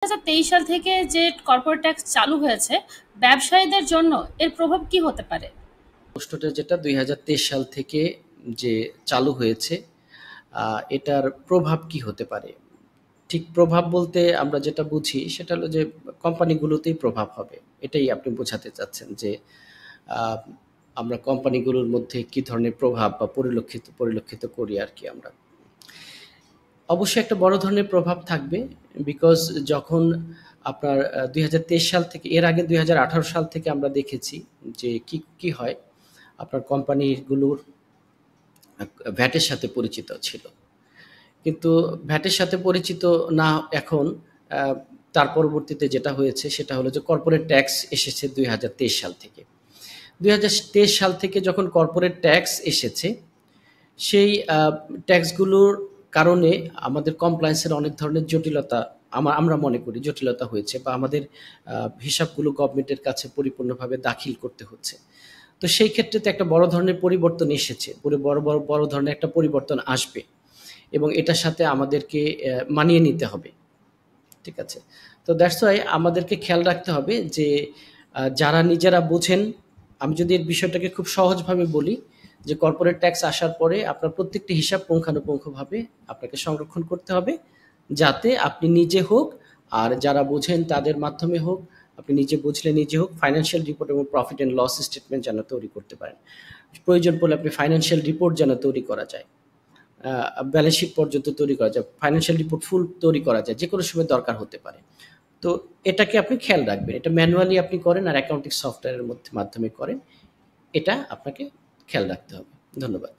2023 সাল থেকে যে কর্পোরেট ট্যাক্স চালু হয়েছে, ব্যবসায়ীদের জন্য এর প্রভাব কি হতে পারে? প্রশ্নটা যেটা ২০২৩ সাল থেকে যে চালু হয়েছে, এটার প্রভাব কি হতে পারে? ঠিক প্রভাব বলতে আমরা যেটা বুঝি সেটা হলো যে কোম্পানিগুলোতেই প্রভাব হবে। এটাই আপনি বোঝাতে চাচ্ছেন যে আ আমরা কোম্পানিগুলোর মধ্যে কি ধরনের প্রভাব বা পরিলক্ষিত করি আরকি আমরা। অবশ্যই একটা বড় ধরনের প্রভাব থাকবে। বিকজ যখন আপনার ২০২৩ সাল থেকে এর আগে ২০১৮ সাল থেকে আমরা দেখেছি যে কি হয়, আপনার কোম্পানিগুলোর ভ্যাটের সাথে পরিচিত ছিল। কিন্তু ভ্যাটের সাথে পরিচিত না এখন। আ তার পরবর্তীতে যেটা হয়েছে সেটা হলো যে কর্পোরেট ট্যাক্স এসেছে ২০২৩ সাল থেকে। ২০২৩ সাল থেকে যখন কর্পোরেট ট্যাক্স এসেছে, সেই ট্যাক্সগুলোর কারণে আমাদের কমপ্লায়েন্সের অনেক ধরনের জটিলতা আমরা মনে করি জটিলতা হয়েছে, বা আমাদের হিসাবগুলো গভর্নমেন্টের কাছে পরিপূর্ণভাবে দাখিল করতে হচ্ছে। তো সেই ক্ষেত্রে তো একটা বড় ধরনের পরিবর্তন এসেছে। বড় ধরনের একটা পরিবর্তন আসবে এবং এটার সাথে আমাদেরকে মানিয়ে নিতে হবে। ঠিক আছে? তো দ্যাটস ওয়াই আমাদেরকে খেয়াল রাখতে হবে যে যারা নিজেরা বোঝেন, আমি যদি এর বিষয়টাকে খুব সহজভাবে বলি, যে কর্পোরেট ট্যাক্স আসার পরে আপনার প্রত্যেকটি হিসাব পুঙ্খানুপুঙ্খভাবে আপনাকে সংরক্ষণ করতে হবে। যাতে আপনি নিজে হোক আর যারা বোঝেন তাদের মাধ্যমে হোক, আপনি নিজে বুঝলে নিজে হোক, ফাইন্যান্সিয়াল রিপোর্ট এবং প্রফিট অ্যান্ড লস স্টেটমেন্ট যেন তৈরি করতে পারেন। প্রয়োজন পড়লে আপনি ফাইন্যান্সিয়াল রিপোর্ট যেন তৈরি করা যায়। ব্যালেন্স শিট পর্যন্ত তৈরি করা যায়। ফাইন্যান্সিয়াল রিপোর্ট ফুল তৈরি করা যায়। যেকোনো সময় দরকার হতে পারে। তো এটাকে আপনি খেয়াল রাখবেন। এটা ম্যানুয়ালি আপনি করেন আর অ্যাকাউন্টিং সফটওয়্যারের মাধ্যমে করেন। এটা আপনাকে খেয়াল রাখতে হবে। ধন্যবাদ।